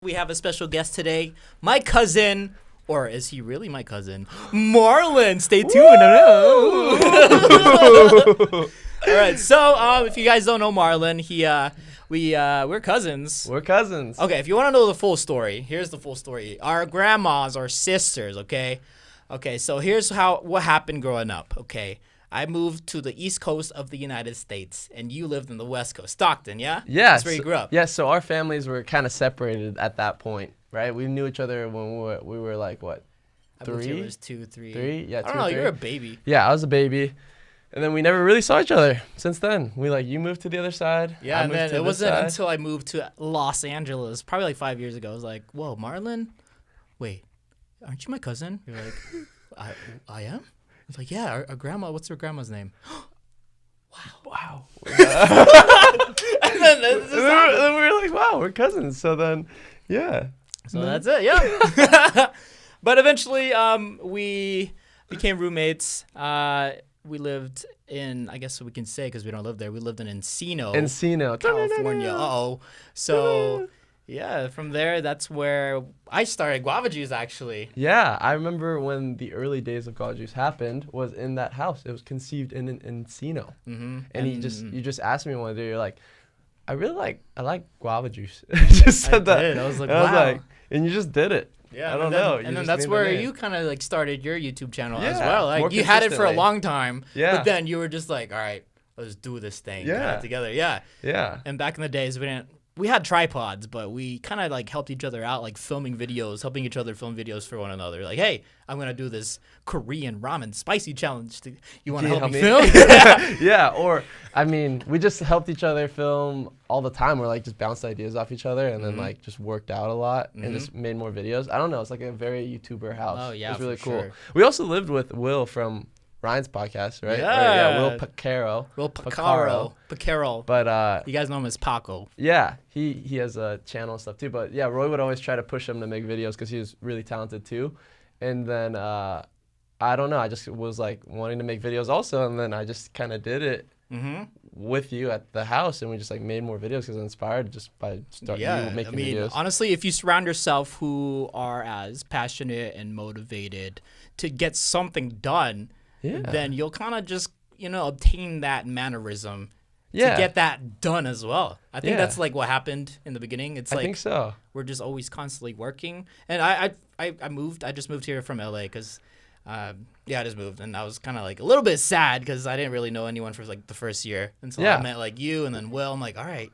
We have a special guest today, my cousin, or is he really my cousin? Marlon. Stay tuned. All right. So, if you guys don't know Marlon, we're cousins. We're cousins. Okay. If you want to know the full story, here's the full story. Our grandmas are sisters. Okay. So here's what happened growing up. Okay. I moved to the East Coast of the United States, and you lived in the West Coast, Stockton, yeah? Yeah. That's where you grew up. Yeah, so our families were kind of separated at that point, right? We knew each other when we were like, what, three? It was 2, 3. 3? Yeah, 2 I don't know, three. you were a baby. Yeah, I was a baby. And then we never really saw each other since then. You moved to the other side. Yeah, and then it wasn't until I moved to Los Angeles, probably like 5 years ago. I was like, whoa, Marlon? Wait, aren't you my cousin? You're like, I am? I was like, yeah, our grandma, what's her grandma's name? Wow. And then then we were like, wow, we're cousins. So then, yeah. So that's it, yeah. But eventually, we became roommates. We lived in, I guess we can say because we don't live there, we lived in Encino, California. Uh-oh. So, yeah, from there, that's where I started Guava Juice, actually. Yeah, I remember when the early days of Guava Juice happened was in that house. It was conceived in Encino. Mm-hmm. And you just asked me one day, you're like, I like Guava Juice. Just said that. Did. I was like, wow. And you just did it. Yeah, I don't know. And then that's where you kind of like started your YouTube channel as well. Like more you had it for a long time, yeah. But then you were just like, all right, let's do this thing together. Yeah. Yeah. And back in the days, we had tripods, but we kind of like helped each other out, like filming videos, helping each other film videos for one another. Like, hey, I'm gonna do this Korean ramen spicy challenge. You want to help me film? Yeah. Or I mean, we just helped each other film all the time. We're like just bounced ideas off each other, and then like just worked out a lot and just made more videos. I don't know. It's like a very YouTuber house. Oh yeah, it's really cool. Sure. We also lived with Will from Ryan's podcast, right? Yeah. Will Pacaro. Pacaro. But you guys know him as Paco. Yeah, he has a channel and stuff too. But yeah, Roy would always try to push him to make videos because he was really talented too. And then I don't know, I just was like wanting to make videos also, and then I just kind of did it with you at the house, and we just like made more videos because I was inspired just by starting making videos. Honestly, if you surround yourself who are as passionate and motivated to get something done, then you'll kind of just, obtain that mannerism to get that done as well. I think that's like what happened in the beginning. It's like I think so. We're just always constantly working. And I moved. I just moved here from LA because, I just moved, and I was kind of like a little bit sad because I didn't really know anyone for like the first year until I met like you and then Will. I'm like, all right,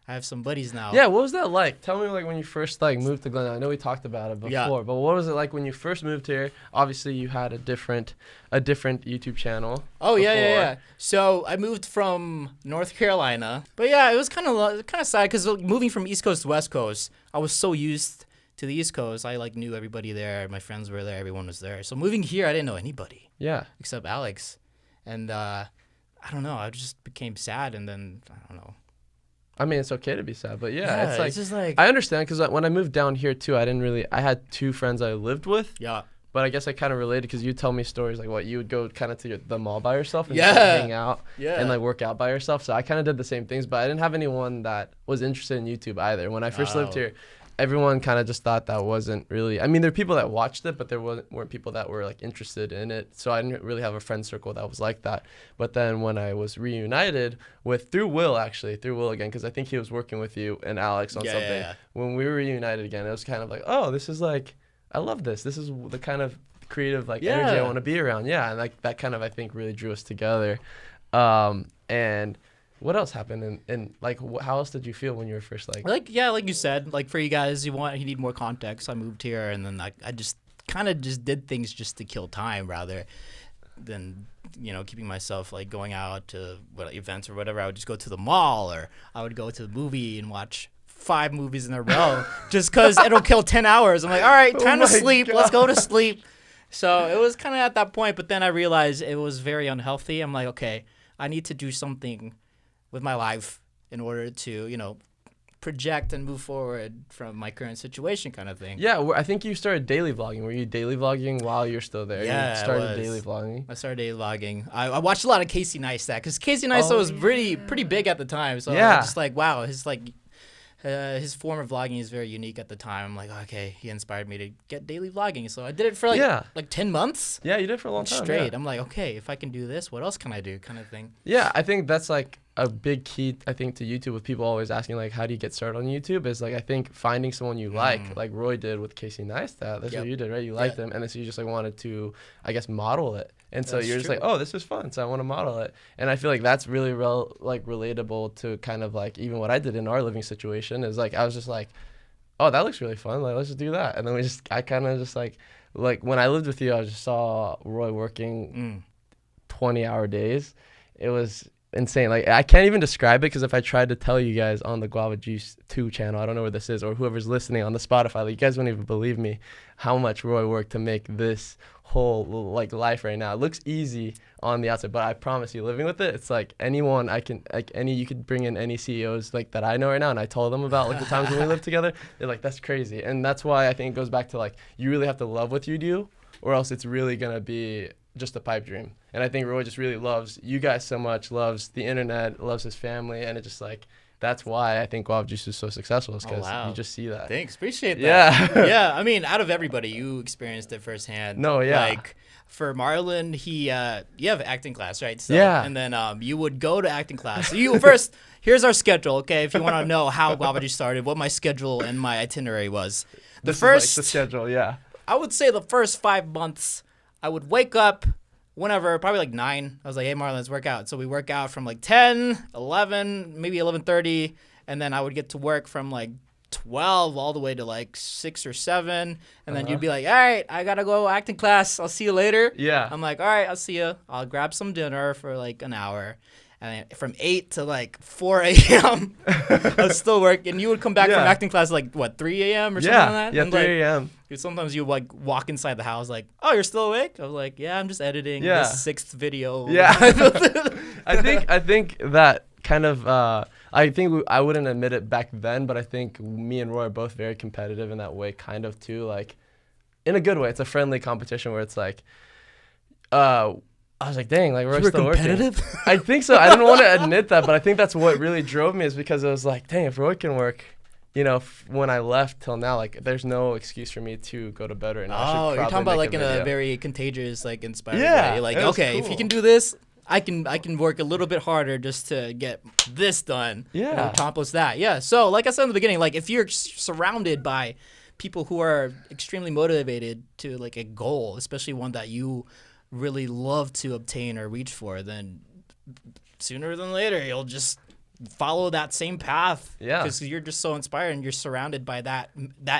I have some buddies now. Yeah, what was that like? Tell me like when you first like moved to Glendale. I know we talked about it before, but what was it like when you first moved here? Obviously, you had a different YouTube channel. Oh yeah. So I moved from North Carolina, but yeah, it was kind of sad because moving from East Coast to West Coast, I was so used to the East Coast. I like knew everybody there. My friends were there. Everyone was there. So moving here, I didn't know anybody. Yeah. Except Alex, and I don't know. I just became sad, and then I don't know. I mean, it's okay to be sad, but it's just like I understand because when I moved down here too, I had 2 friends I lived with. Yeah. But I guess I kind of related because you tell me stories like what you would go kind of to the mall by yourself and just hang out and like work out by yourself. So I kind of did the same things, but I didn't have anyone that was interested in YouTube either. When I first lived here, everyone kind of just thought that wasn't really. I mean, there are people that watched it, but there weren't people that were like interested in it. So I didn't really have a friend circle that was like that. But then when I was reunited through Will again, because I think he was working with you and Alex on something. Yeah. When we were reunited again, it was kind of like, oh, this is like, I love this. This is the kind of creative like energy I want to be around. Yeah, and like that kind of I think really drew us together. And what else happened? And like, how else did you feel when you were first like you said, like for you guys, you need more context. I moved here, and then I just kind of just did things just to kill time rather than keeping myself like going out to events or whatever. I would just go to the mall, or I would go to the movie and watch 5 movies in a row just because it'll kill 10 hours. I'm like, all right, time to sleep. God. Let's go to sleep. So it was kind of at that point, but then I realized it was very unhealthy. I'm like, okay, I need to do something with my life in order to, project and move forward from my current situation kind of thing. Yeah, I think you started daily vlogging. Were you daily vlogging while you're still there? Yeah, you started daily vlogging. I started daily vlogging. I watched a lot of Casey Neistat because Casey Neistat was pretty big at the time. So I was just like, wow, his form of vlogging is very unique at the time. I'm like, okay, he inspired me to get daily vlogging. So I did it for like 10 months. Yeah, you did it for a long time. Straight. Yeah. I'm like, okay, if I can do this, what else can I do, kind of thing. Yeah, I think that's like a big key, I think, to YouTube, with people always asking, like, how do you get started on YouTube? Is like, I think finding someone you like Roy did with Casey Neistat. That's what you did, right? You liked them, and then so you just like wanted to, I guess, model it. And so you're just like, oh, this is fun, so I want to model it. And I feel like that's really relatable to kind of like even what I did in our living situation. Is like I was just like, oh, that looks really fun, like let's just do that. And then I kind of just like when I lived with you, I just saw Roy working 20-hour days. It was insane. Like I can't even describe it, because if I tried to tell you guys on the Guava Juice 2 channel, I don't know where this is, or whoever's listening on the Spotify, like, you guys wouldn't even believe me how much Roy worked to make this whole like life right now. It looks easy on the outside, but I promise you, living with it, it's like anyone you could bring in any CEOs like that I know right now, and I told them about like the times when we lived together. They're like, that's crazy. And that's why I think it goes back to like, you really have to love what you do, or else it's really gonna be just a pipe dream. And I think Roy just really loves you guys so much, loves the internet, loves his family, and it just like, that's why I think Guava Juice is so successful, is because you just see that. Thanks, appreciate that. Yeah. Yeah, I mean, out of everybody, you experienced it firsthand. No, yeah. Like for Marlon, you have acting class, right? So, yeah. And then you would go to acting class. So you first, here's our schedule, okay? If you want to know how Guava Juice started, what my schedule and my itinerary was. This is like the schedule, yeah. I would say the first 5 months, I would wake up whenever, probably like 9. I was like, hey, Marlon, let's work out. So we work out from like 10, 11, maybe 11:30, and then I would get to work from like 12 all the way to like 6 or 7, and then you'd be like, all right, I gotta go acting class. I'll see you later. Yeah. I'm like, all right, I'll see you. I'll grab some dinner for like an hour. And then from 8 to like 4 a.m., I was still working. You would come back from acting class like, what, 3 a.m. or something like that? Yeah, and 3 a.m. Sometimes you like walk inside the house like, oh, you're still awake? I was like, yeah, I'm just editing this 6th video. Yeah. I think that kind of, I think I wouldn't admit it back then, but I think me and Roy are both very competitive in that way, kind of too, like in a good way. It's a friendly competition where it's like, I was like, dang, like we're still working. I think so. I didn't want to admit that, but I think that's what really drove me, is because it was like, dang, if Roy can work, you know, when I left till now, like there's no excuse for me to go to bed right now. Oh, you're talking about like in a very contagious, like inspiring way. You're like, okay, cool. If you can do this, I can work a little bit harder just to get this done. Yeah. And accomplish that. Yeah. So like I said in the beginning, like if you're surrounded by people who are extremely motivated to like a goal, especially one that you really love to obtain or reach for, then sooner than later you'll just follow that same path. Yeah. Because you're just so inspired and you're surrounded by that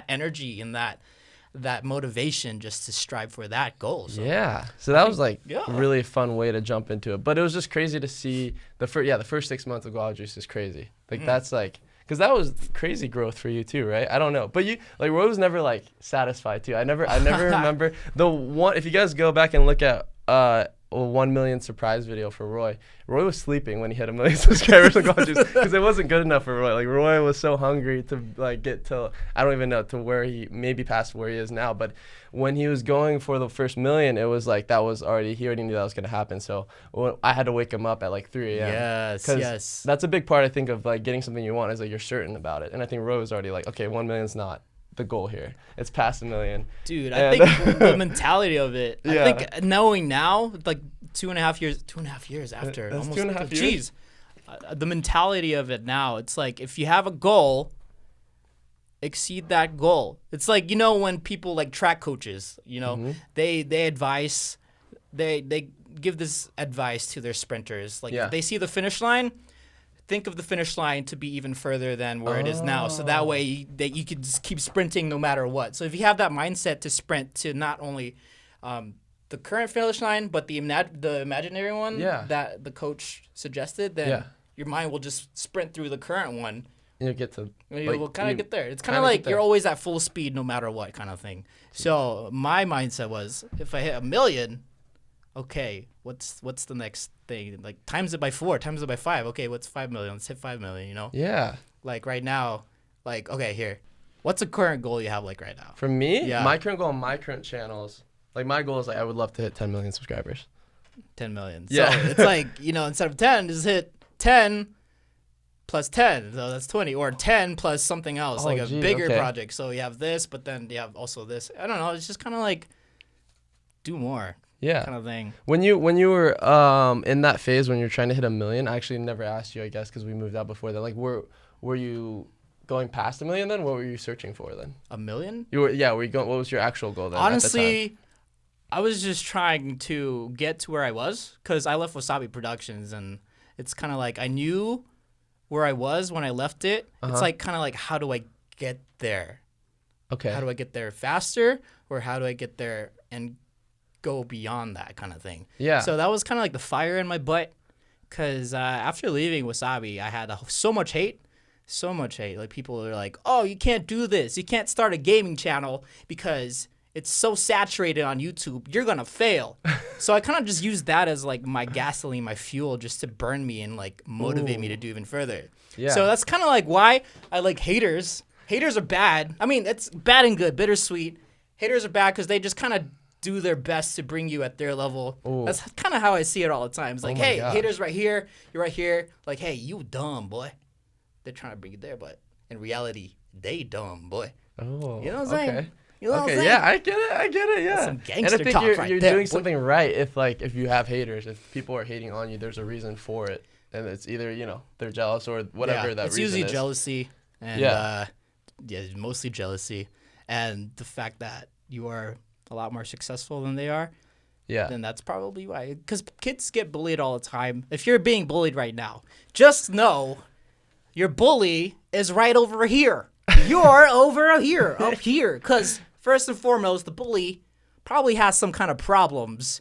energy and that motivation just to strive for that goal. So, yeah. So that was like really a fun way to jump into it. But it was just crazy to see the first 6 months of Guava Juice is crazy. Like that's like, because that was crazy growth for you too, right? I don't know, but you like Roy was never like satisfied too. I never remember the one. If you guys go back and look at a 1 million surprise video for Roy was sleeping when he hit 1 million subscribers on Guava Juice, because it wasn't good enough for Roy. Like Roy was so hungry to like get to, I don't even know, to where he maybe past where he is now. But when he was going for the first 1 million, it was like he already knew that was gonna happen. So I had to wake him up at like 3 a.m. Yes. That's a big part, I think, of like getting something you want, is like you're certain about it. And I think Roy was already like, okay, 1 million's not the goal here. It's past 1 million. Dude, I think the mentality of it, I think knowing now, like 2.5 years after, that's almost 2.5 years. The mentality of it now, it's like if you have a goal, exceed that goal. It's like, you know, when people like track coaches, you know, they advise, they give this advice to their sprinters. Like if they see the finish line, think of the finish line to be even further than where it is now. So that way you could just keep sprinting no matter what. So if you have that mindset to sprint to not only the current finish line, but the imaginary one that the coach suggested, then your mind will just sprint through the current one. You'll get to, you'll kind of get there. It's kind of like you're always at full speed no matter what, kind of thing. So my mindset was, if I hit 1 million, okay, what's the next thing? Like times it by 4, times it by 5. Okay, what's 5 million? Let's hit 5 million, you know? Yeah. Like right now, like, okay, here. What's a current goal you have like right now? For me, my current goal on my current channels, like my goal is like I would love to hit 10 million subscribers. 10 million. Yeah. So it's like, you know, instead of 10, just hit 10 plus 10, so that's 20, or 10 plus something else, like a bigger project. So you have this, but then you have also this. I don't know. It's just kind of like do more. Yeah. Kind of thing. When you were in that phase when you're trying to hit 1 million, I actually never asked you, I guess, because we moved out before that. Like, were you going past 1 million then? What were you searching for then? 1 million? Were you going? What was your actual goal then? Honestly, I was just trying to get to where I was, because I left Wasabi Productions, and it's kind of like I knew where I was when I left it. It's like kind of like, how do I get there? Okay. How do I get there faster, or how do I get there and go beyond that kind of thing? Yeah. So that was kind of like the fire in my butt, because after leaving Wasabi, I had so much hate. Like, people are like, oh, you can't do this. You can't start a gaming channel because it's so saturated on YouTube. You're going to fail. So I kind of just used that as like my gasoline, my fuel, just to burn me and like motivate me to do even further. Yeah. So that's kind of like why I like haters. Haters are bad. I mean, it's bad and good, bittersweet. Haters are bad because they just kind of do their best to bring you at their level. Ooh. That's kind of how I see it all the time. It's like, hey, haters right here. You're right here. Like, hey, you dumb, boy. They're trying to bring you there, but in reality, they dumb, boy. Oh, you know what I'm saying? You know what I'm saying? Yeah, I get it. Yeah. That's some gangster and I think talk you're there, doing something right if you have haters, if people are hating on you, there's a reason for it, and it's either they're jealous or whatever that reason is. It's usually jealousy, and mostly jealousy, and the fact that you are a lot more successful than they are. Yeah. Then that's probably why. Because kids get bullied all the time. If you're being bullied right now, just know your bully is right over here. You're over here, up here. Because first and foremost, the bully probably has some kind of problems.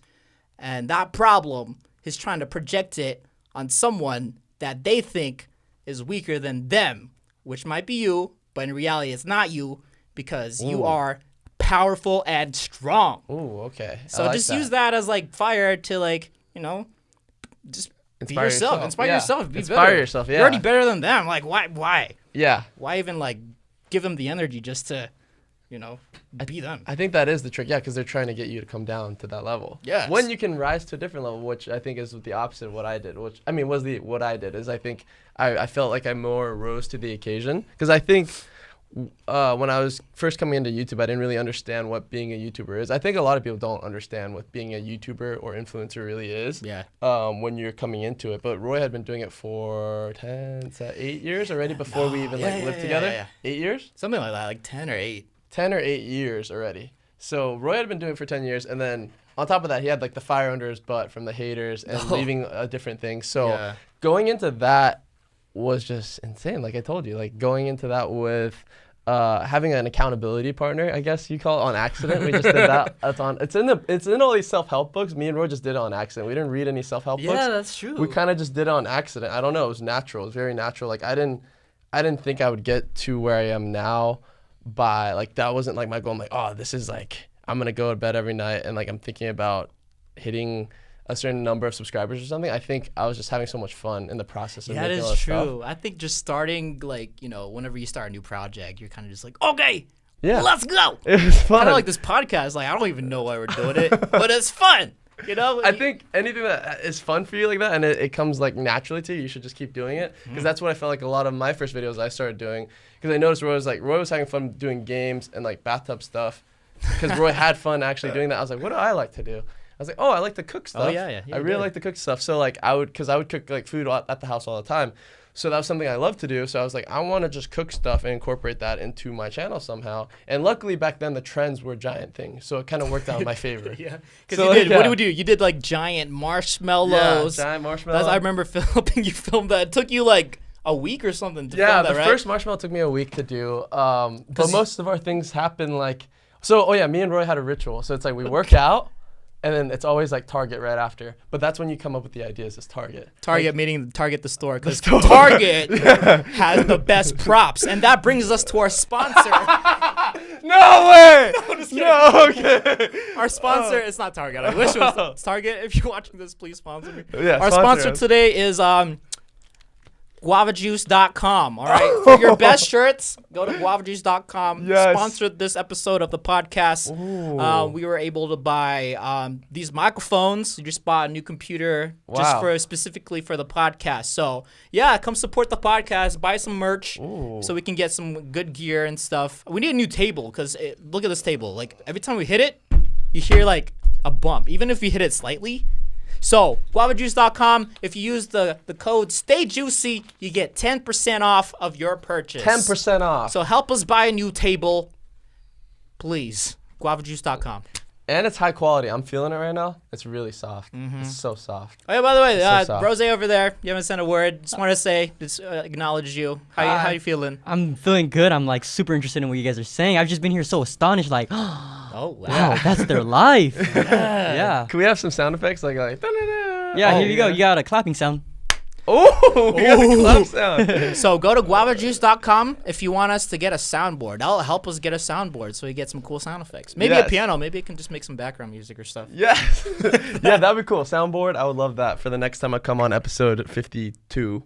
And that problem is trying to project it on someone that they think is weaker than them, which might be you, but in reality, it's not you, because you are powerful and strong. Ooh, okay. So just use that as like fire to like, just inspire be yourself. Inspire yourself. Be Inspire yourself, yeah. You're already better than them. Like, why? Yeah. Why even like give them the energy just to, be them? I think that is the trick, because they're trying to get you to come down to that level. Yes. When you can rise to a different level, which I think is the opposite of what I did, what I did is I think I felt like I more rose to the occasion, because I think when I was first coming into YouTube, I didn't really understand what being a YouTuber is. I think a lot of people don't understand what being a YouTuber or influencer really is. Yeah. When you're coming into it, but Roy had been doing it for 8 years already before we even lived together. Yeah. 8 years? Something like that, like 10 or 8. 10 or 8 years already. So Roy had been doing it for 10 years, and then on top of that, he had like the fire under his butt from the haters and leaving different things. So going into that was just insane. Like I told you, like going into that with having an accountability partner, I guess you call it, on accident. We just did that. It's in all these self-help books. Me and Roy just did it on accident. We didn't read any self-help books. Yeah, that's true. We kind of just did it on accident. I don't know. It was natural. It was very natural. Like I didn't think I would get to where I am now by like, that wasn't like my goal. I'm like, oh, this is like, I'm going to go to bed every night and like I'm thinking about hitting a certain number of subscribers or something. I think I was just having so much fun in the process of making all this stuff. That is true. I think just starting, like, whenever you start a new project, you're kind of just like, okay, let's go. It was fun. Kind of like this podcast. Like, I don't even know why we're doing it, but it's fun. I think anything that is fun for you like that and it comes like naturally to you, you should just keep doing it. Because that's what I felt like a lot of my first videos I started doing. Because I noticed Roy was having fun doing games and like bathtub stuff. Because Roy had fun actually doing that. I was like, what do I like to do? I was like, oh, I like to cook stuff. Oh, yeah. I really like to cook stuff. So like I would cook like food at the house all the time. So that was something I loved to do. So I was like, I want to just cook stuff and incorporate that into my channel somehow. And luckily back then the trends were giant things. So it kind of worked out in my favor. Yeah. Because what did we do? You did like giant marshmallows. Yeah, giant marshmallows. I remember helping you film that. It took you like a week or something to film that, right? Yeah, the first marshmallow took me a week to do. But most of our things happen like, me and Roy had a ritual. So it's like we work out. And then it's always like Target right after. But that's when you come up with the ideas, is Target. Meaning Target the store. Because Target has the best props. And that brings us to our sponsor. No way! No, okay. Our sponsor, it's not Target. I wish it was Target. If you're watching this, please sponsor me. Yeah, our sponsor today is guavajuice.com. All right, for your best shirts, go to guavajuice.com. Yes. Sponsored this episode of the podcast. We were able to buy these microphones. You just bought a new computer just specifically for the podcast. So yeah, come support the podcast. Buy some merch so we can get some good gear and stuff. We need a new table because look at this table. Like every time we hit it, you hear like a bump, even if we hit it slightly. So, guavajuice.com, if you use the code STAYJUICY, you get 10% off of your purchase. 10% off. So, help us buy a new table, please. Guavajuice.com. And it's high quality. I'm feeling it right now. It's really soft. It's so soft. Oh, yeah, by the way, Rose over there, you haven't sent a word. Just want to say, acknowledge you. How you feeling? I'm feeling good. I'm like super interested in what you guys are saying. I've just been here so astonished, like, oh, wow, that's their life. Yeah. Can we have some sound effects? Like yeah, here you go. You got a clapping sound. Oh, we got the clap sound. So go to guavajuice.com if you want us to get a soundboard. That'll help us get a soundboard so we get some cool sound effects. Maybe a piano. Maybe it can just make some background music or stuff. Yes. Yeah, that'd be cool. Soundboard. I would love that for the next time I come on episode 52.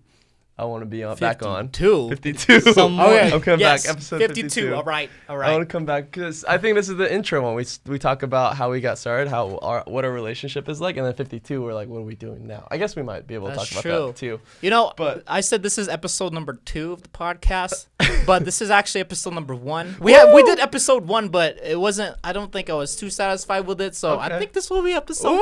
I want to be back on. 52. Some more. Okay. I'm coming back. Episode 52. All right. I want to come back because I think this is the intro one. We talk about how we got started, what our relationship is like, and then 52 we're like, what are we doing now? I guess we might be able to talk about that too. You know, but I said this is episode number 2 of the podcast, but this is actually episode number 1. We did episode 1, but it wasn't. I don't think I was too satisfied with it, so I think this will be episode 1.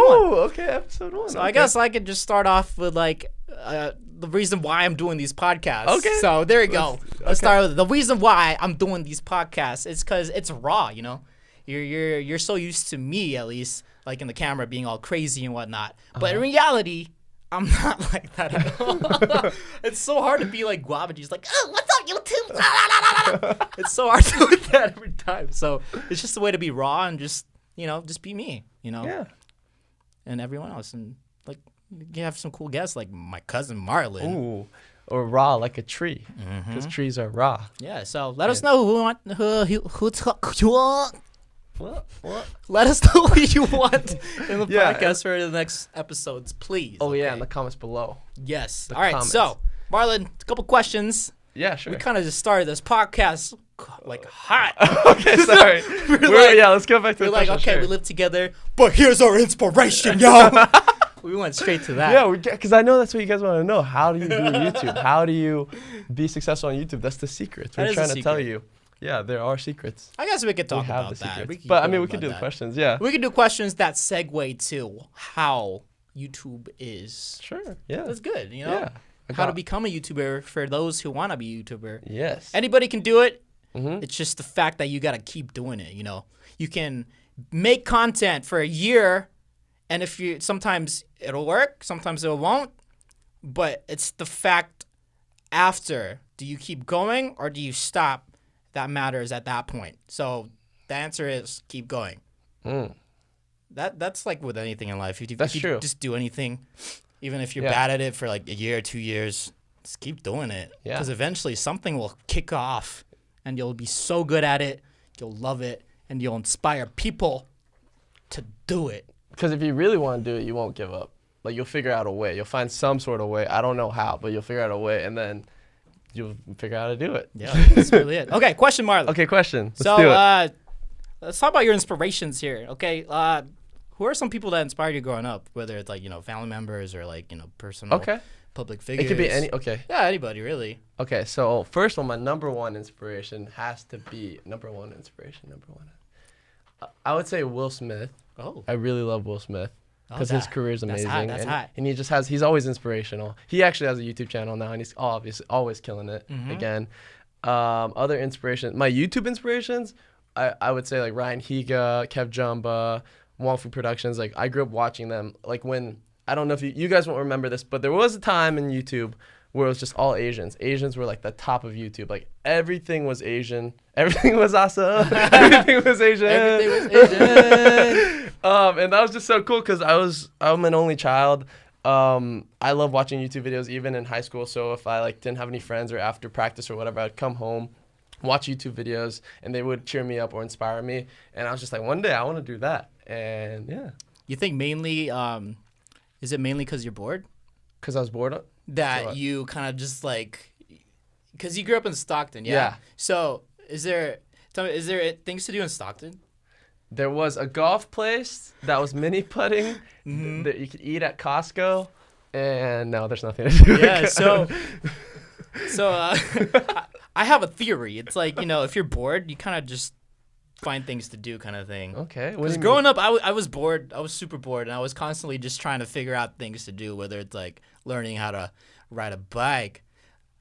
Okay, episode 1. So I guess I could just start off with like the reason why I'm doing these podcasts. Okay. So there you go. Let's start with it. The reason why I'm doing these podcasts is because it's raw, you know? You're so used to me, at least, like in the camera being all crazy and whatnot. But in reality, I'm not like that at all. It's so hard to be like Guava Juice, like, oh, what's up, YouTube? It's so hard to do that every time. So it's just a way to be raw and just be me, you know? Yeah. And everyone else. And like, you have some cool guests like my cousin Marlon. Ooh, or raw like a tree, because trees are raw. Yeah, so let us know What? Let us know who you want in the podcast for the next episodes, please. Oh yeah, in the comments below. Yes. All right. Comments. So Marlon, a couple questions. Yeah, sure. We kind of just started this podcast like hot. Okay, sorry. Let's go back to the question. Like, okay, we live together, but here's our inspiration, yo. We went straight to that. Yeah, because I know that's what you guys want to know. How do you do YouTube? How do you be successful on YouTube? That's the secret. We're trying to tell you. Yeah, there are secrets. I guess we could talk about that. But I mean, we could do the questions. Yeah. We could do questions that segue to how YouTube is. Sure. Yeah. That's good. You know. Yeah. How to become a YouTuber for those who want to be a YouTuber. Yes. Anybody can do it. It's just the fact that you got to keep doing it. You know, you can make content for a year. And sometimes it'll work, sometimes it won't, but it's the fact after, do you keep going or do you stop, that matters at that point. So the answer is keep going. That's like with anything in life. If you just do anything, even if you're bad at it for like a year or 2 years, just keep doing it. Because eventually something will kick off and you'll be so good at it, you'll love it, and you'll inspire people to do it. Because if you really want to do it, you won't give up. Like, you'll figure out a way. You'll find some sort of way. I don't know how, but you'll figure out a way, and then you'll figure out how to do it. Yeah, that's really it. Okay, question, Marlon. Okay, question. Let's do it. Let's talk about your inspirations here, okay? Who are some people that inspired you growing up, whether it's, like, family members or, like, personal public figures? It could be any, Yeah, anybody, really. Okay, so first one, my number one inspiration has to be, I would say Will Smith. Oh. I really love Will Smith because his career is amazing. That's hot. And he's always inspirational. He actually has a YouTube channel now, and he's obviously always killing it again. Other inspirations, my YouTube inspirations, I would say like Ryan Higa, Kev Jumba, Wong Fu Productions. Like, I grew up watching them. Like, when, I don't know if you guys won't remember this, but there was a time in YouTube where it was just all Asians. Asians were like the top of YouTube. Like, everything was Asian. Everything was awesome. Everything was Asian. Everything was Asian. And that was just so cool because I'm an only child. I love watching YouTube videos even in high school. So if I didn't have any friends or after practice or whatever, I'd come home, watch YouTube videos, and they would cheer me up or inspire me. And I was just like, one day I want to do that. And yeah. You think mainly, is it mainly because you're bored? Because I was bored? that you kind of just like, because you grew up in Stockton, yeah? Yeah. So is there things to do in Stockton? There was a golf place that was mini putting that you could eat at Costco, and no, there's nothing to do. Yeah, I have a theory. It's like, if you're bored, you kind of just find things to do kind of thing. Okay. Because growing up, I was bored. I was super bored, and I was constantly just trying to figure out things to do, whether it's like learning how to ride a bike.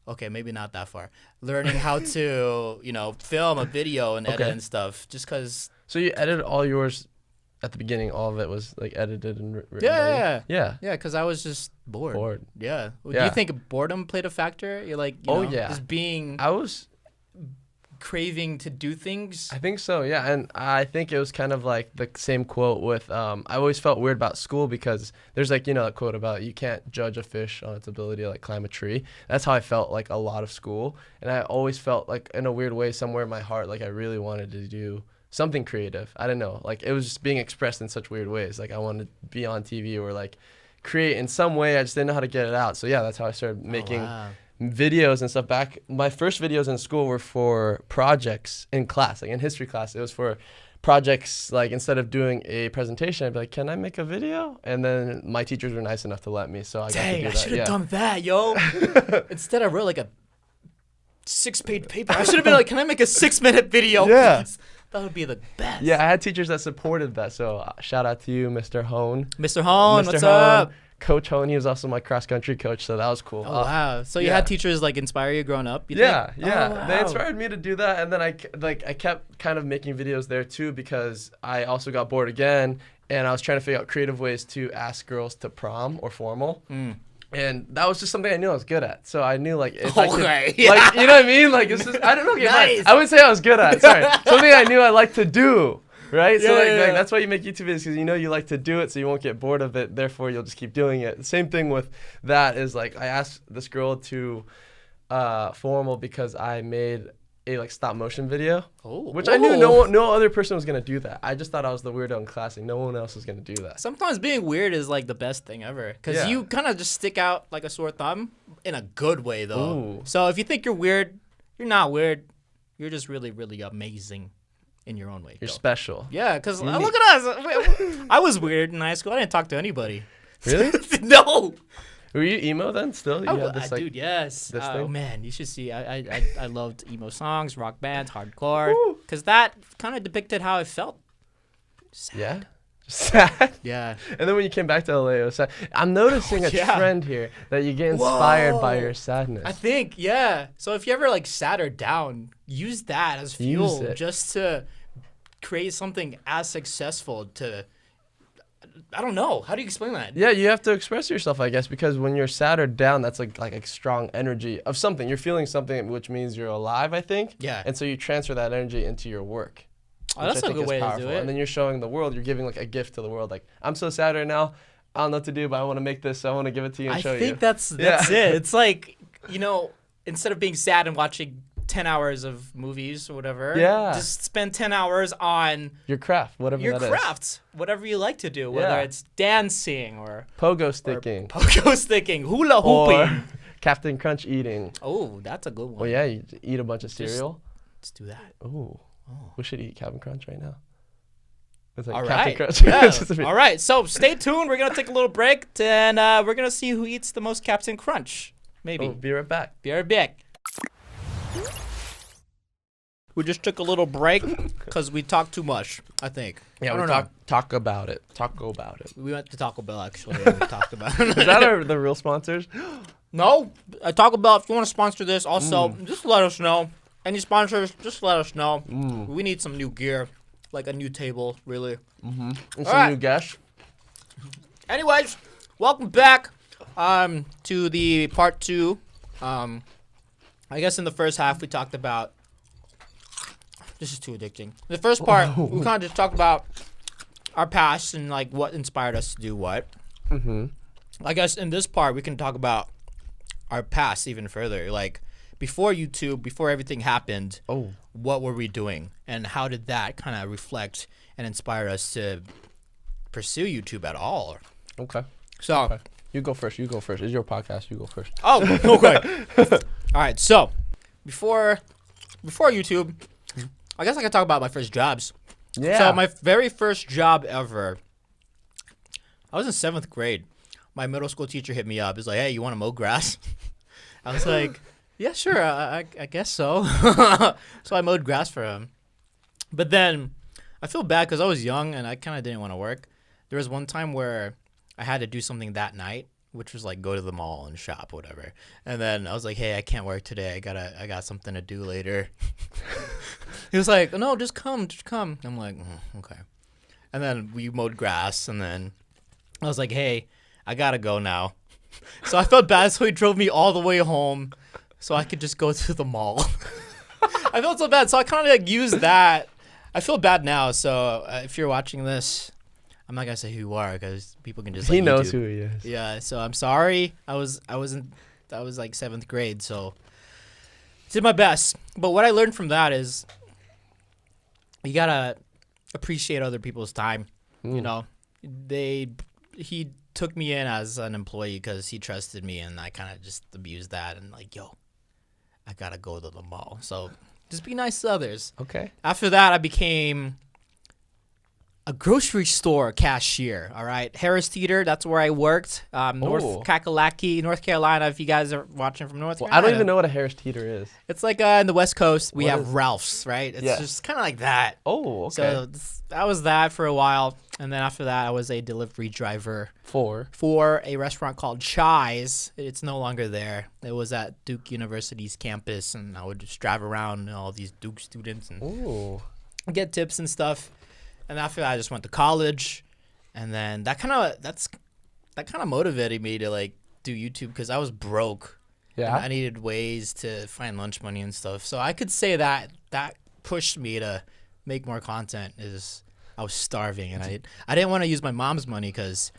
Okay, maybe not that far. Learning how to, film a video and edit and stuff, just because. So you edited all yours at the beginning. All of it was like edited and written. Yeah. Because I was just bored. Yeah. Do you think boredom played a factor? You're like, just being. I was craving to do things. I think so. Yeah, and I think it was kind of like the same quote with. I always felt weird about school because there's like that quote about you can't judge a fish on its ability to like climb a tree. That's how I felt like a lot of school, and I always felt like in a weird way somewhere in my heart like I really wanted to do something creative. I don't know. Like it was just being expressed in such weird ways. Like I wanted to be on TV or like create in some way. I just didn't know how to get it out. So yeah, that's how I started making videos and stuff. Back, my first videos in school were for projects in class, like in history class. It was for projects, like instead of doing a presentation, I'd be like, can I make a video? And then my teachers were nice enough to let me. So I got to do that. I should have done that, yo. Instead I wrote like a 6-page paper. I should have been like, can I make a 6-minute video? Yeah. Please? That would be the best. Yeah, I had teachers that supported that. So shout out to you, Mr. Hone. Mr. Hone, what's up? Coach Hone, he was also my cross-country coach, so that was cool. Oh, wow. So you had teachers like inspire you growing up? Yeah. Oh, wow. They inspired me to do that, and then I kept kind of making videos there too because I also got bored again, and I was trying to figure out creative ways to ask girls to prom or formal. And that was just something I knew I was good at. So I knew like if I could, like, you know what I mean? Like it's just, I don't know. Nice. I wouldn't say I was good at. Sorry, something I knew I liked to do. Right? So like that's why you make YouTube videos, because you like to do it, so you won't get bored of it. Therefore, you'll just keep doing it. The same thing with that is like I asked this girl to formal because I made a like stop motion video, which I knew no other person was gonna do that. I just thought I was the weirdo in class, and no one else was gonna do that. Sometimes being weird is like the best thing ever, because you kind of just stick out like a sore thumb in a good way though. Ooh. So if you think you're weird, you're not weird. You're just really, really amazing in your own way. You're special. Yeah, because look at us. I was weird in high school. I didn't talk to anybody. Really? No. Were you emo then? Still? You had this, like, dude, yes. this Oh thing? man, you should see. I loved emo songs, rock bands, hardcore, because that kind of depicted how I felt. Sad. Yeah. Sad. Yeah. And then when you came back to LA, it was sad. I'm noticing a trend here that you get inspired by your sadness. I think, yeah. So if you ever like sad or down, use that as fuel just to create something as successful to. I don't know. How do you explain that? Yeah, you have to express yourself, I guess, because when you're sad or down, that's like a strong energy of something. You're feeling something, which means you're alive, I think. Yeah. And so you transfer that energy into your work. Oh, that's a good way to do it. And then you're showing the world, you're giving like a gift to the world. Like, I'm so sad right now. I don't know what to do, but I want to make this. So I want to give it to you and show you. I think that's it. It's like, instead of being sad and watching 10 hours of movies or whatever, just spend 10 hours on your craft, whatever your that craft, is. whatever you like to do, whether it's dancing or pogo sticking, hula hooping, or Captain Crunch eating. Oh, that's a good one. Well, yeah, you eat a bunch of cereal. Let's do that. Ooh. We should eat Captain Crunch right now. It's like all Captain right. Crunch. All right. So stay tuned. We're going to take a little break, and we're going to see who eats the most Captain Crunch. Maybe. Be right back. Be right back. We just took a little break because we talked too much, I think. Yeah, we talk about it. Taco about it. We went to Taco Bell, actually, and we talked about it. Is that the real sponsors? No. Taco Bell, if you want to sponsor this, also, just let us know. Any sponsors, just let us know. We need some new gear, like a new table, really. And some new guests. Anyways, welcome back to the part 2. I guess in the first half, we talked about... This is too addicting. The first part, we kind of just talked about our past and like what inspired us to do what. I guess in this part, we can talk about our past even further. Like before YouTube, before everything happened, what were we doing? And how did that kind of reflect and inspire us to pursue YouTube at all? Okay. So You go first. It's your podcast. You go first. Oh, okay. All right. So, before YouTube, I guess I could talk about my first jobs. Yeah. So my very first job ever, I was in 7th grade. My middle school teacher hit me up. He's like, "Hey, you want to mow grass?" I was like, "Yeah, sure. I guess so." So I mowed grass for him. But then I feel bad because I was young and I kind of didn't want to work. There was one time where I had to do something that night, which was like go to the mall and shop, whatever. And then I was like, "Hey, I can't work today. I got something to do later." He was like, "No, just come. I'm like, okay. And then we mowed grass, and then I was like, "Hey, I gotta go now." So I felt bad, so he drove me all the way home so I could just go to the mall. I felt so bad, so I kind of like used that. I feel bad now, so if you're watching this, I'm not gonna say who you are because people can just. Like, he knows YouTube. who he is. Yeah, so I'm sorry. I was like 7th grade, so did my best. But what I learned from that is you gotta appreciate other people's time. You know, he took me in as an employee because he trusted me, and I kind of just abused that and like, yo, I gotta go to the mall. So just be nice to others. Okay. After that, I became a grocery store cashier. All right, Harris Teeter. That's where I worked. North Kakalaki, North Carolina. If you guys are watching from North Carolina, I don't even know what a Harris Teeter is. It's like in the West Coast. We have Ralph's, right? It's just kind of like that. Oh, okay. So that was that for a while, and then after that, I was a delivery driver for a restaurant called Chai's. It's no longer there. It was at Duke University's campus, and I would just drive around and all these Duke students and get tips and stuff. And after that, I just went to college, and then that kind of motivated me to like do YouTube because I was broke. Yeah, and I needed ways to find lunch money and stuff. So I could say that pushed me to make more content. Is I was starving, and I didn't want to use my mom's money because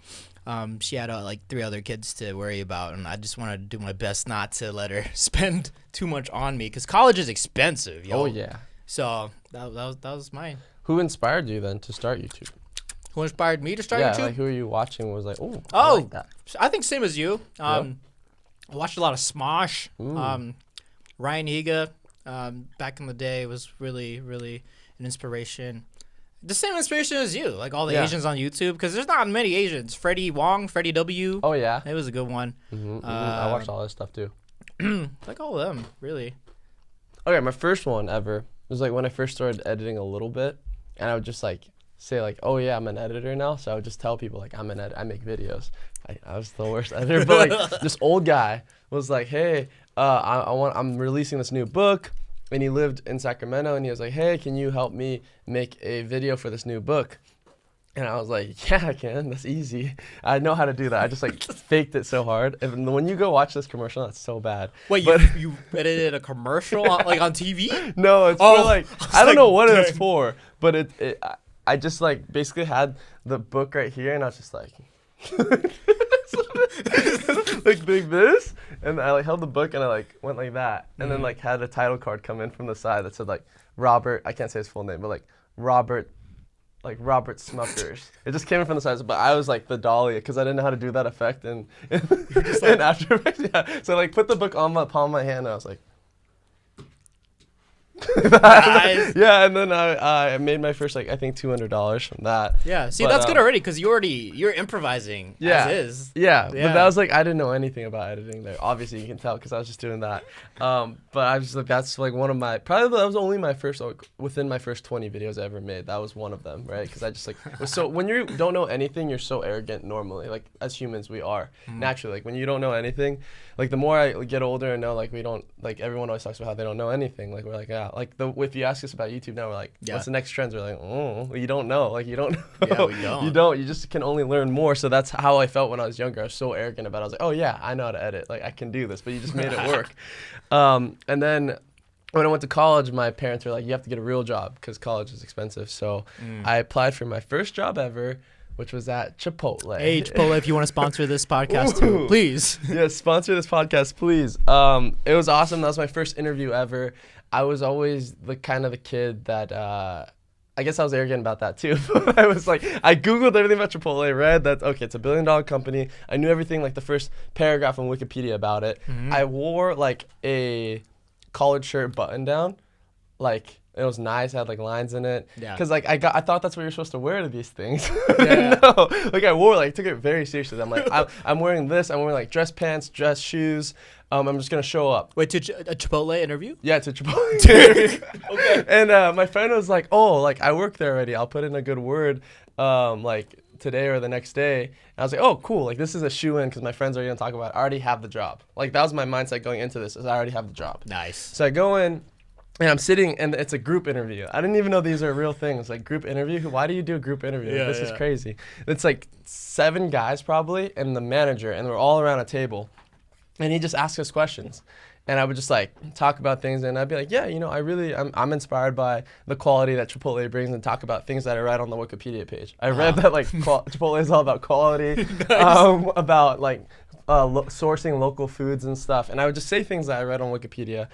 she had like 3 other kids to worry about, and I just wanted to do my best not to let her spend too much on me because college is expensive. Yo. Oh yeah. So that was mine. Who inspired you then to start YouTube? Who inspired me to start YouTube? Yeah, like who are you watching was like, I like that. I think same as you. I watched a lot of Smosh. Ryan Higa, back in the day, was really, really an inspiration. The same inspiration as you, like all the Asians on YouTube, because there's not many Asians. Freddie Wong, Freddie W. Oh, yeah. It was a good one. I watched all this stuff, too. Like all of them, really. Okay, my first one ever was like when I first started editing a little bit, and I would just like say like, oh yeah, I'm an editor now. So I would just tell people like I make videos. I was the worst editor, but like this old guy was like, hey, I'm releasing this new book, and he lived in Sacramento, and he was like, hey, can you help me make a video for this new book? And I was like, yeah, I can. That's easy. I know how to do that. I just like faked it so hard. And when you go watch this commercial, that's so bad. Wait, you edited a commercial like on TV? No, it's for like I don't know what it's for, but I just like basically had the book right here, and I was just like like this, and I like held the book and I like went like that, and then like had a title card come in from the side that said like Robert. I can't say his full name, but like Robert Smuckers. It just came in from the side, but I was like the dolly because I didn't know how to do that effect in After Effects. Yeah, so like put the book on my palm of my hand, and I was like. Nice. Yeah, and then I made my first like I think $200 from that. Yeah, see that's good already because you're improvising as is. Yeah, but that was like I didn't know anything about editing there. Obviously you can tell because I was just doing that. But I was just like that's like one of my that was only my first like, within my first 20 videos I ever made. That was one of them, right? Because I just like was so when you don't know anything, you're so arrogant normally. Like as humans we are naturally. Like when you don't know anything, like the more I get older and know like we don't like everyone always talks about how they don't know anything. Like we're like like if you ask us about YouTube now, we're like, what's the next trends? We're like, oh, you don't know. Like you don't know. Yeah, we don't. You don't. You just can only learn more. So that's how I felt when I was younger. I was so arrogant about it. I was like, oh yeah, I know how to edit. Like I can do this. But you just made it work. And then when I went to college, my parents were like, you have to get a real job because college is expensive. So I applied for my first job ever, which was at Chipotle. Hey, Chipotle, if you want to sponsor this podcast too, please. Yes, sponsor this podcast, please. It was awesome. That was my first interview ever. I was always the kind of the kid that I guess I was arrogant about that too. I was like, I Googled everything about Chipotle, read that, okay, it's $1 billion company. I knew everything, like the first paragraph on Wikipedia about it. I wore like a collared shirt button down. Like, it was nice, it had like lines in it. Yeah. Cause like I thought that's what you're supposed to wear to these things. Yeah. No, like I wore, like took it very seriously. I'm like, I'm wearing this, I'm wearing like dress pants, dress shoes. I'm just gonna show up. Wait, to a Chipotle interview? Yeah, to Chipotle interview. Okay. And my friend was like, oh, like I work there already. I'll put in a good word, like today or the next day. And I was like, oh, cool. Like this is a shoe-in because my friends are gonna talk about it. I already have the job. Like that was my mindset going into this, is I already have the job. Nice. So I go in. And I'm sitting, and it's a group interview. I didn't even know these are real things, like group interview. Why do you do a group interview? This is crazy. It's like 7 guys probably, and the manager, and we're all around a table. And he just asks us questions. And I would just like talk about things, and I'd be like, yeah, you know, I'm inspired by the quality that Chipotle brings, and talk about things that I read on the Wikipedia page. I read that like Chipotle is all about quality, about like sourcing local foods and stuff. And I would just say things that I read on Wikipedia.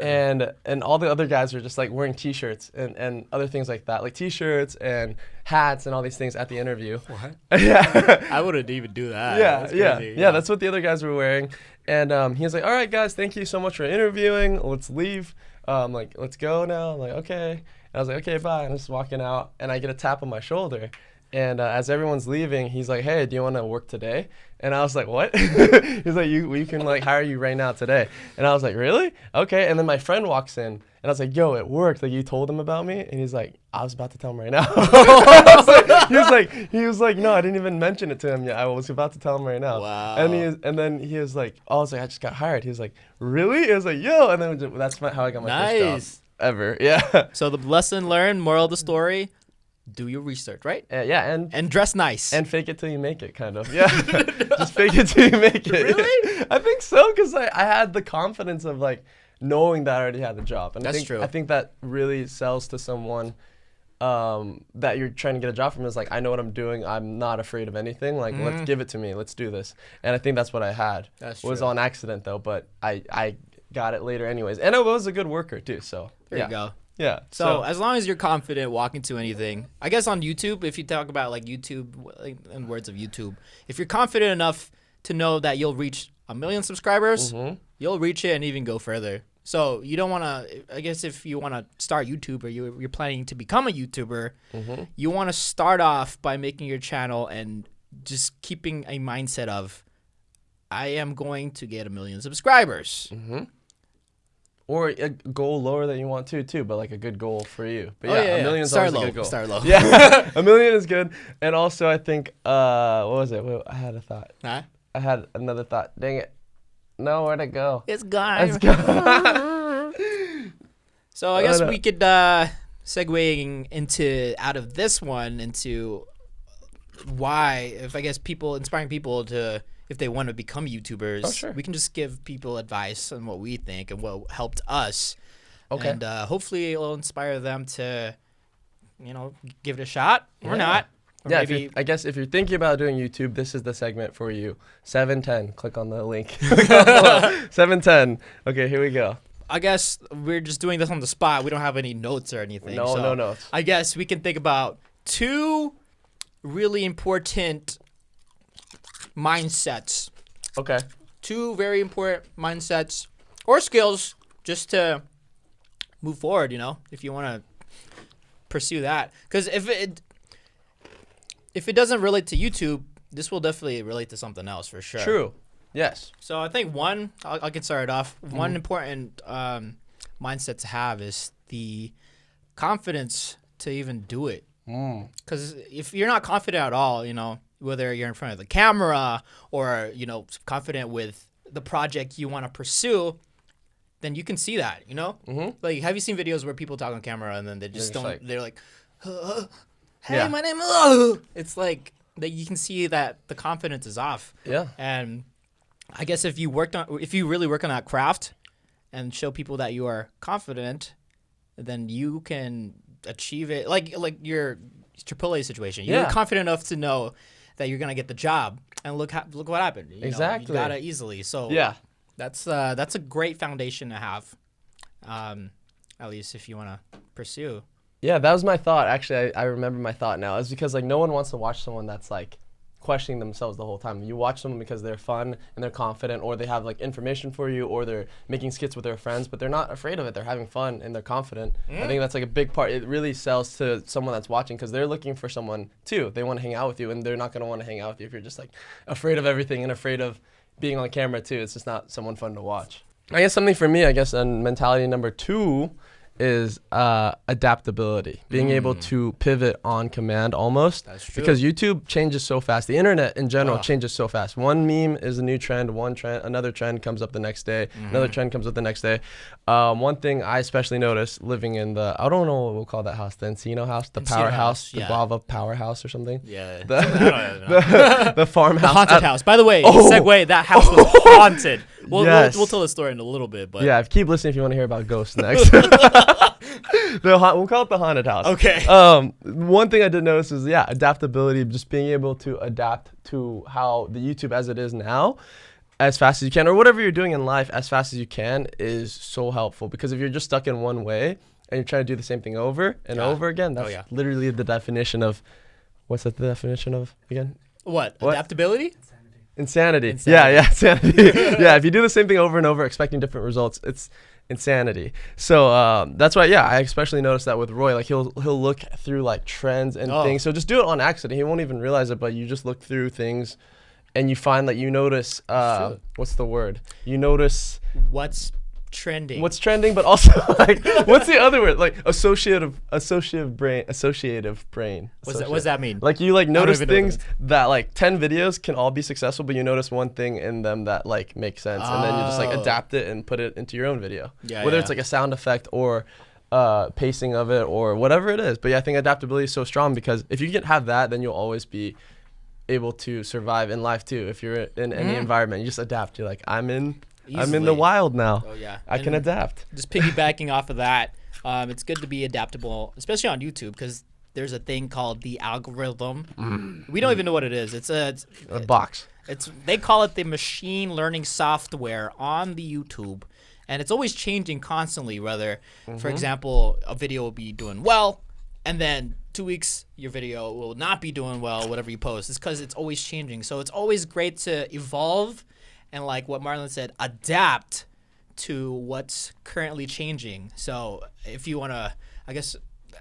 And all the other guys were just like wearing t-shirts and other things like that, like t-shirts and hats and all these things at the interview. What? Yeah. I wouldn't even do that. Yeah, that's what the other guys were wearing. And he was like, all right, guys, thank you so much for interviewing. Let's leave. Like, let's go now. I'm like, okay. And I was like, okay, bye. I'm just walking out, and I get a tap on my shoulder. And as everyone's leaving, he's like, hey, do you want to work today? And I was like, what? He's like, we can like hire you right now today. And I was like, really? Okay. And then my friend walks in, and I was like, yo, it worked. Like, you told him about me? And he's like, I was about to tell him right now. He was like, no, I didn't even mention it to him yet. I was about to tell him right now. Wow. And then he was like, oh, I was like, I just got hired. He was like, really? He was like, yo. And then that's how I got my first job ever. Yeah. So the lesson learned, moral of the story, do your research, right? Yeah, and dress nice. And fake it till you make it, kind of. Yeah, just fake it till you make it. Really? I think so, because I had the confidence of like knowing that I already had the job. And That's true. I think that really sells to someone that you're trying to get a job from, is like, I know what I'm doing. I'm not afraid of anything. Like, let's give it to me. Let's do this. And I think that's what I had. That's true. It was true. on accident though, but I got it later anyways. And I was a good worker too, so. There you go. Yeah. So as long as you're confident walking to anything, I guess on YouTube, if you talk about like YouTube, like, in words of YouTube, if you're confident enough to know that you'll reach 1 million subscribers, you'll reach it and even go further. So you don't want to, I guess if you want to start YouTube, or you're planning to become a YouTuber, you want to start off by making your channel and just keeping a mindset of, I am going to get 1 million subscribers. Or a goal lower that you want too, but like a good goal for you. But yeah, 1 million is start always low. a good goal. Start low. Yeah, 1 million is good. And also, I think, what was it? Wait, I had a thought. Huh? I had another thought. Dang it. No, where'd it go? It's gone. It's gone. So I guess we could segueing into out of this one into why, if I guess people, inspiring people to, if they want to become YouTubers, we can just give people advice on what we think and what helped us. Okay. And hopefully it'll inspire them to, you know, give it a shot or not. Or yeah, maybe I guess if you're thinking about doing YouTube, this is the segment for you. 710. Click on the link. 710. Okay, here we go. I guess we're just doing this on the spot. We don't have any notes or anything. No notes. I guess we can think about 2 really important mindsets. Okay. 2 very important mindsets or skills just to move forward, you know, if you want to pursue that. Because if it doesn't relate to YouTube, this will definitely relate to something else for sure. True. Yes. So I think I can start it off. One important mindset to have is the confidence to even do it. Because if you're not confident at all, you know, whether you're in front of the camera or, you know, confident with the project you want to pursue, then you can see that, you know? Like, have you seen videos where people talk on camera and then they just they're like, hey, my name is, it's like that you can see that the confidence is off. Yeah. And I guess if you really work on that craft and show people that you are confident, then you can achieve it. Like your Chipotle situation. You're confident enough to know that you're gonna get the job, and look what happened. You know, you got it easily. So that's a great foundation to have, at least if you want to pursue. Yeah, that was my thought. Actually, I remember my thought now. It's because like no one wants to watch someone that's like questioning themselves the whole time. You watch someone because they're fun and they're confident, or they have like information for you, or they're making skits with their friends, but they're not afraid of it. They're having fun and they're confident. I think that's like a big part. It really sells to someone that's watching because they're looking for someone too. They want to hang out with you, and they're not going to want to hang out with you if you're just like afraid of everything and afraid of being on camera too. It's just not someone fun to watch. I guess something for me, and mentality number 2 is adaptability, being able to pivot on command almost. That's true. Because YouTube changes so fast. The internet in general changes so fast. One meme is a new trend, another trend comes up the next day, another trend comes up the next day. One thing I especially noticed living in the, I don't know what we'll call that house, the Encino house, the powerhouse, the Guava powerhouse or something. Yeah. The farmhouse. The haunted house. By the way, segue, that house was haunted. We'll tell the story in a little bit, but yeah, keep listening if you want to hear about ghosts next. We'll call it the haunted house. Okay. One thing I did notice is adaptability, just being able to adapt to how the YouTube as it is now, as fast as you can, or whatever you're doing in life as fast as you can, is so helpful. Because if you're just stuck in one way and you're trying to do the same thing over and over again, that's literally the definition of, what's that the definition of again? What? Adaptability? Insanity. Yeah, insanity. Yeah, if you do the same thing over and over expecting different results, it's insanity. So that's why I especially noticed that with Roy. Like he'll look through like trends and things. So just do it on accident. He won't even realize it, but you just look through things and you find that you notice what's the word? You notice what's trending, but also like what's the other word? Like associative brain. What does that mean? Like you like notice things that like 10 videos can all be successful, but you notice one thing in them that like makes sense, and then you just like adapt it and put it into your own video. Whether it's like a sound effect or pacing of it or whatever it is. But I think adaptability is so strong, because if you can have that, then you'll always be able to survive in life too. If you're in any environment, you just adapt. You're like, I'm in the wild now. Oh yeah, I can adapt. Just piggybacking off of that, it's good to be adaptable, especially on YouTube, because there's a thing called the algorithm. We don't even know what it is. It's a box. They call it the machine learning software on the YouTube, and it's always changing constantly. Whether, for example, a video will be doing well, and then 2 weeks your video will not be doing well. Whatever you post, it's because it's always changing. So it's always great to evolve. And like what Marlon said, adapt to what's currently changing. So if you want to, I guess,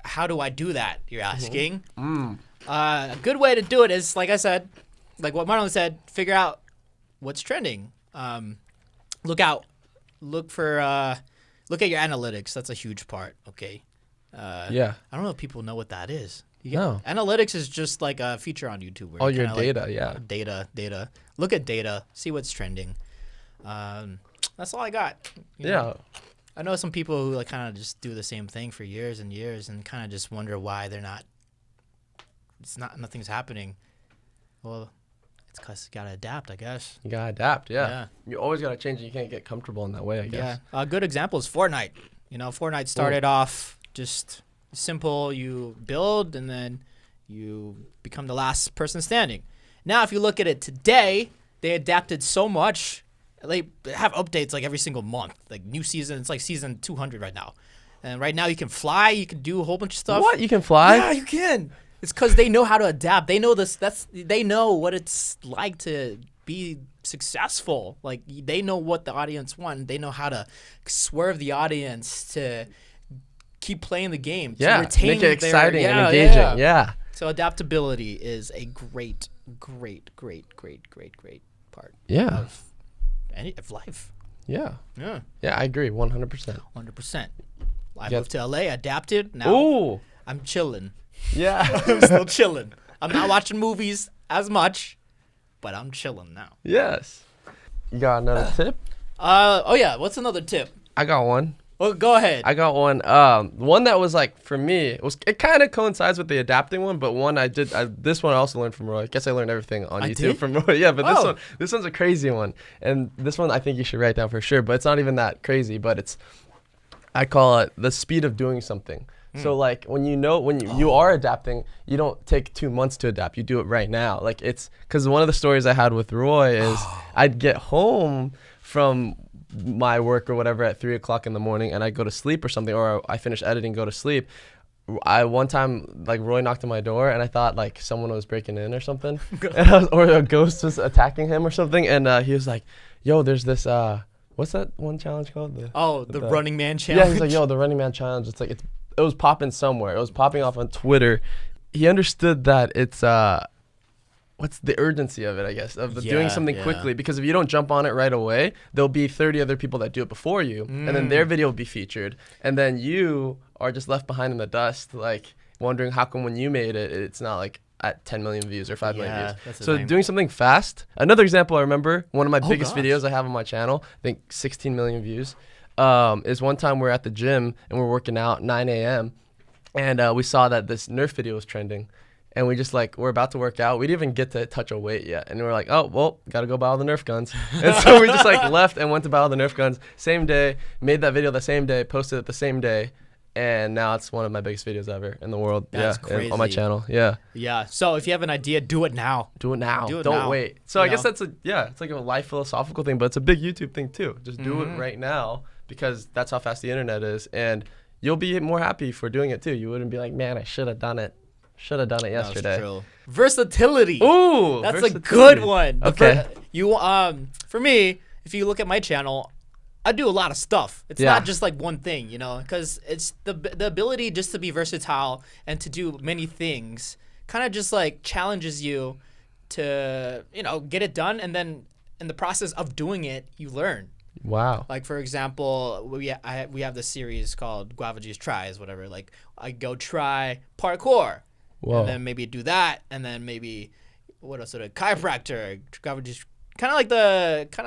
how do I do that, you're asking? A good way to do it is, like I said, like what Marlon said, figure out what's trending. Look at your analytics. That's a huge part, okay? I don't know if people know what that is. Analytics is just like a feature on YouTube. Where all your data, data. Look at data, see what's trending. That's all I got. You know? I know some people who like kind of just do the same thing for years and years and kind of just wonder why nothing's happening. Well, it's because you gotta adapt, I guess. You gotta adapt, yeah. You always gotta change, and you can't get comfortable in that way, I guess. Yeah, a good example is Fortnite. Fortnite started off just simple. You build and then you become the last person standing. Now, if you look at it today, they adapted so much. They have updates like every single month, like new season. It's like season 200 right now. And right now you can fly. You can do a whole bunch of stuff. What? You can fly? Yeah, you can. It's because they know how to adapt. They know this. They know what it's like to be successful. Like they know what the audience want. They know how to swerve the audience to keep playing the game. To retain make it exciting and engaging. Yeah. So adaptability is a great part. Yeah. Of life. Yeah. Yeah, I agree 100%. 100%. I moved to LA, adapted. Now I'm chilling. Yeah. I'm still chilling. I'm not watching movies as much, but I'm chilling now. Yes. You got another tip? What's another tip? I got one. Well, go ahead. I got one. One that was like, for me, it kind of coincides with the adapting one, but one this one I also learned from Roy. I guess I learned everything on YouTube from Roy. Yeah, but this one's a crazy one. And this one I think you should write down for sure, but it's not even that crazy, but I call it the speed of doing something. So like when you are adapting, you don't take 2 months to adapt. You do it right now. Like it's because one of the stories I had with Roy is I'd get home from my work or whatever at 3 o'clock in the morning and I go to sleep or something, or I finish editing, go to sleep. one time like Roy knocked on my door and I thought like someone was breaking in or something, or a ghost was attacking him or something, and he was like, "Yo, there's this what's that one challenge called? The Running Man challenge." Yeah, he's like, "Yo, the Running Man challenge." It's like it was popping somewhere. It was popping off on Twitter. He understood that it's what's the urgency of it, I guess, of doing something quickly, because if you don't jump on it right away, there'll be 30 other people that do it before you, and then their video will be featured, and then you are just left behind in the dust, like wondering how come when you made it, it's not like at 10 million views or 5 million views. So doing something fast. Another example I remember, one of my biggest videos I have on my channel, I think 16 million views, is one time we're at the gym and we're working out 9 a.m. and we saw that this Nerf video was trending. And we just like, we're about to work out. We didn't even get to touch a weight yet. And we're like, oh, well, got to go buy all the Nerf guns. And so we just like left and went to buy all the Nerf guns. Same day, made that video the same day, posted it the same day. And now it's one of my biggest videos ever in the world. That's crazy. On my channel. Yeah. Yeah. So if you have an idea, do it now. Do it now. Don't wait. So I guess that's it's like a life philosophical thing, but it's a big YouTube thing too. Just do it right now, because that's how fast the internet is. And you'll be more happy for doing it too. You wouldn't be like, man, I should have done it. Should have done it yesterday. That's true. Versatility. Ooh, that's a good one. Okay. For me, if you look at my channel, I do a lot of stuff. It's not just like one thing, you know, because it's the ability just to be versatile and to do many things kind of just like challenges you to, you know, get it done, and then in the process of doing it, you learn. Wow. Like, for example, we have this series called Guava Juice Tries, whatever. Like, I go try parkour. Whoa. And then maybe do that, and then maybe what else? Sort of chiropractor, Guava Juice, kind of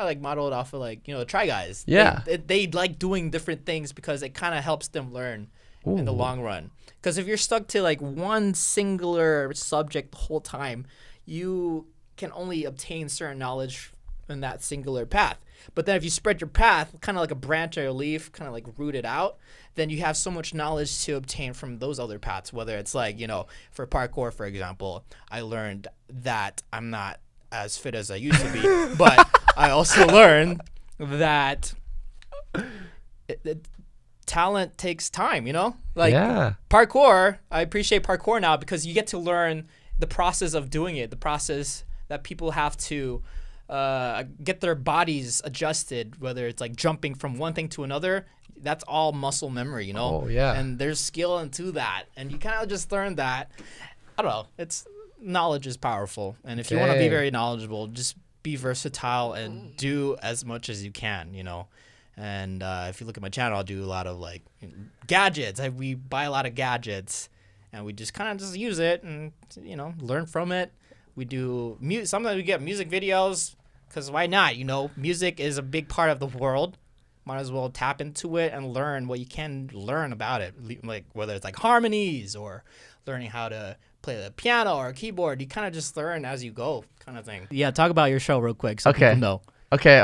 like modeled off of like, you know, the Try Guys. Yeah. They like doing different things because it kind of helps them learn in the long run. Because if you're stuck to like one singular subject the whole time, you can only obtain certain knowledge in that singular path. But then if you spread your path, kind of like a branch or a leaf, kind of like root it out, then you have so much knowledge to obtain from those other paths. Whether it's like, you know, for parkour, for example, I learned that I'm not as fit as I used to be, but I also learned that talent takes time, you know? Like parkour, I appreciate parkour now because you get to learn the process of doing it, the process that people have to get their bodies adjusted, whether it's like jumping from one thing to another. That's all muscle memory, you know? Oh, yeah. And there's skill into that. And you kind of just learn that. I don't know. Knowledge is powerful. And if you want to be very knowledgeable, just be versatile and do as much as you can, you know? And if you look at my channel, I'll do a lot of like gadgets. We buy a lot of gadgets and we just kind of just use it and, you know, learn from it. We do sometimes we get music videos because why not? You know, music is a big part of the world. Might as well tap into it and learn what you can learn about it. Like whether it's like harmonies or learning how to play the piano or keyboard, you kind of just learn as you go, kind of thing. Yeah, talk about your show real quick so people know. Okay.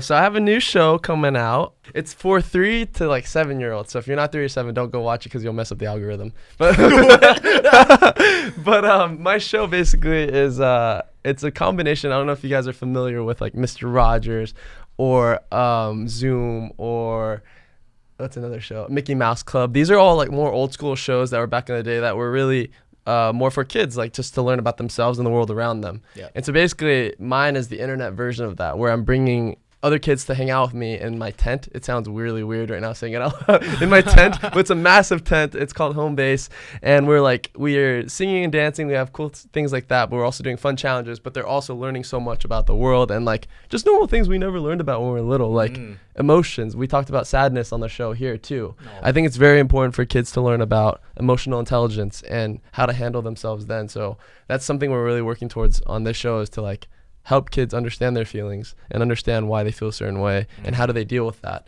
So I have a new show coming out. It's for 3 to like 7-year-olds. So if you're not 3 or 7, don't go watch it because you'll mess up the algorithm. But my show basically is it's a combination. I don't know if you guys are familiar with like Mr. Rogers or Zoom or what's another show? Mickey Mouse Club. These are all like more old school shows that were back in the day that were really more for kids, like just to learn about themselves and the world around them. Yeah. And so basically mine is the internet version of that, where I'm bringing other kids to hang out with me in my tent. It sounds really weird right now saying it out loud. In my tent, but it's a massive tent. It's called Home Base. And we're singing and dancing. We have cool things like that, but we're also doing fun challenges, but they're also learning so much about the world and like just normal things we never learned about when we were little, like emotions. We talked about sadness on the show here too. No. I think it's very important for kids to learn about emotional intelligence and how to handle themselves then. So that's something we're really working towards on this show, is to like help kids understand their feelings and understand why they feel a certain way and how do they deal with that.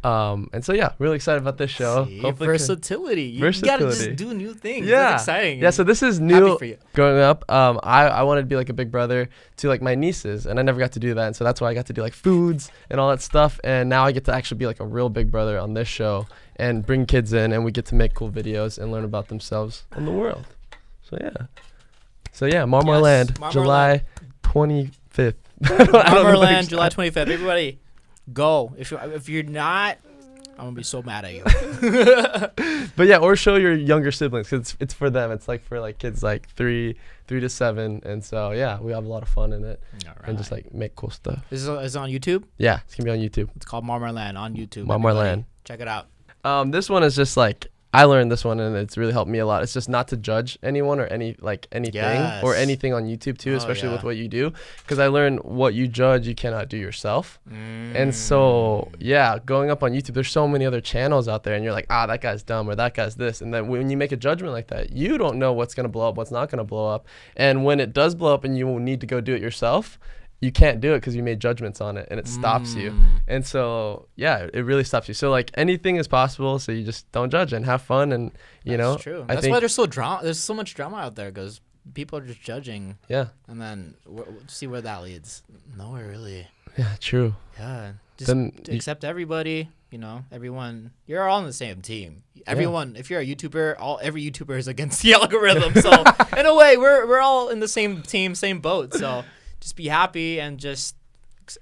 And so, yeah, really excited about this show. Versatility. You got to just do new things. Yeah. That's exciting. Yeah, so this is new. Growing up, I wanted to be like a big brother to like my nieces, and I never got to do that. And so that's why I got to do like foods and all that stuff. And now I get to actually be like a real big brother on this show and bring kids in, and we get to make cool videos and learn about themselves and the world. So, yeah. Marmarland, July 25th. Marmarland, July 25th. Everybody, go. If you're not I'm gonna be so mad at you. But yeah, or show your younger siblings because it's for them. It's like for like kids like 3 to 7, and so yeah, we have a lot of fun in it and just like make cool stuff. Is it on YouTube? Yeah, it's gonna be on YouTube. It's called Marmarland on YouTube. Marmarland. Check it out. This one is just like I learned this one and it's really helped me a lot. It's just not to judge anyone or anything or anything on YouTube too, especially with what you do. Because I learned what you judge, you cannot do yourself. And so, yeah, going up on YouTube, there's so many other channels out there and you're like, that guy's dumb or that guy's this. And then when you make a judgment like that, you don't know what's going to blow up, what's not going to blow up. And when it does blow up and you need to go do it yourself, you can't do it because you made judgments on it and it stops you. And so, yeah, it really stops you. So, like, anything is possible. So you just don't judge and have fun. And, you know, that's true. That's why there's so much drama out there because people are just judging. Yeah. And then see where that leads. Nowhere really. Yeah, true. Yeah. Just accept everybody, you know, everyone. You're all on the same team. Everyone, if you're a YouTuber, every YouTuber is against the algorithm. So, in a way, we're all in the same team, same boat. So, just be happy and just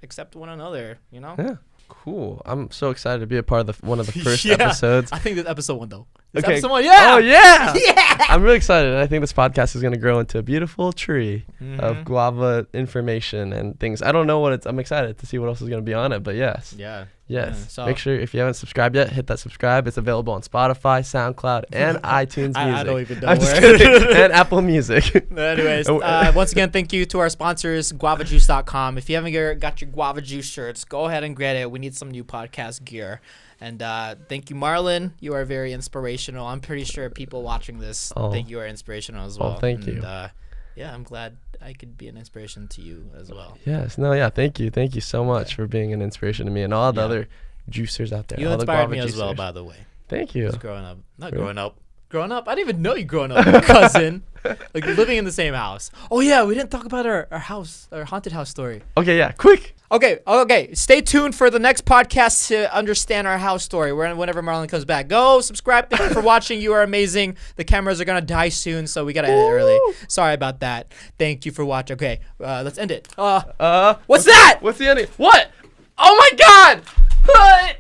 accept one another, you know? Yeah. Cool. I'm so excited to be a part of one of the first episodes. I think this episode 1, though. Episode 1, yeah. Oh, yeah. Yeah. I'm really excited. And I think this podcast is going to grow into a beautiful tree of guava information and things. I don't know what I'm excited to see what else is going to be on it, but yes. Yeah. Yes. Yeah, so make sure if you haven't subscribed yet, hit that subscribe. It's available on Spotify, SoundCloud, and iTunes Music. I don't even know I'm just kidding. And Apple Music. Anyways, once again, thank you to our sponsors, guavajuice.com. If you haven't got your Guava Juice shirts, go ahead and get it. We need some new podcast gear. And thank you, Marlon. You are very inspirational. I'm pretty sure people watching this think you are inspirational as well. Oh, thank you. Yeah, I'm glad I could be an inspiration to you as well. Yes. No, yeah. Thank you. Thank you so much for being an inspiration to me and all the other juicers out there. You inspired me as well, by the way. Thank you. Just growing up. Growing up? I didn't even know you growing up, cousin. Like living in the same house. Oh yeah, we didn't talk about our house, our haunted house story. Okay, yeah, quick. Okay. Stay tuned for the next podcast to understand our house story. Whenever Marlon comes back, go subscribe. Thank you for watching. You are amazing. The cameras are gonna die soon, so we gotta end it early. Sorry about that. Thank you for watching. Okay, let's end it. What's that? What's the ending? What? Oh my God! What?